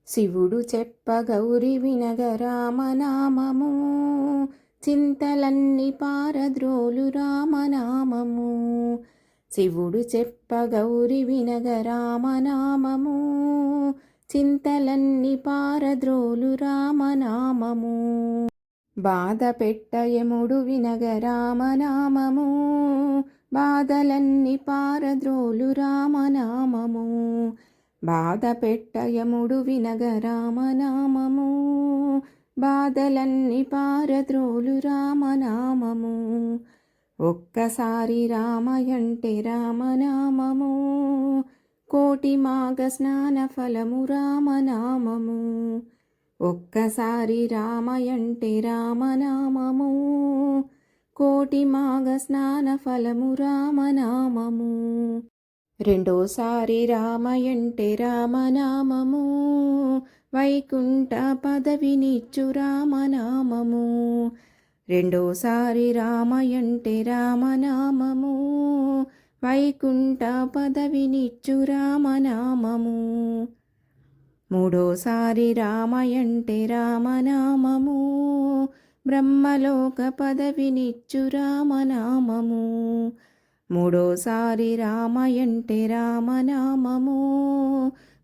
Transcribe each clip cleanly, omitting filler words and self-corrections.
శివుడు చెప్ప గౌరి వినగ రామనామము, చింతలన్నీ పారద్రోలు రామనామము. శివుడు చెప్ప గౌరి వినగ రామనామము, చింతలన్నీ పారద్రోలు రామనామము. బాధ పెట్ట యముడు వినగ రామనామము, బాధలన్నీ పారద్రోలు రామనామము. బాధ పెట్ట యముడు వినగ రామనామము, బాధలన్నీ పారద్రోలు రామనామము. ఒక్కసారి రామయంటే రామనామము, కోటి మాఘ స్నాన ఫలము రామనామము. ఒక్కసారి రామయంటే రామనామము, కోటి మాఘ స్నాన ఫలము రామనామము. రెండోసారి రామయంటే రామనామము, వైకుంఠ పదవినిచ్చు రామనామము. రెండోసారి రామయంటే రామనామము, వైకుంఠ పదవినిచ్చు రామనామము. మూడోసారి రామయంటే రామనామము, బ్రహ్మలోక పదవినిచ్చు రామనామము. మూడోసారి రామయంటే రామనామము,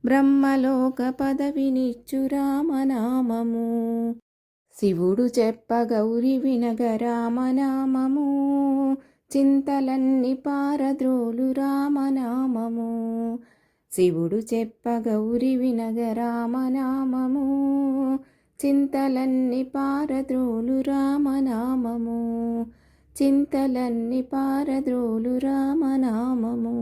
బ్రహ్మలోక పదవినిచ్చు రామనామము. శివుడు చెప్ప గౌరి వినగ రామనామము, చింతలన్నీ పారద్రోలు రామనామము. శివుడు చెప్ప గౌరి వినగ రామనామము, చింతలన్నీ పారద్రోలు రామనామము. చింతలన్నీ పారద్రోలు రామనామము.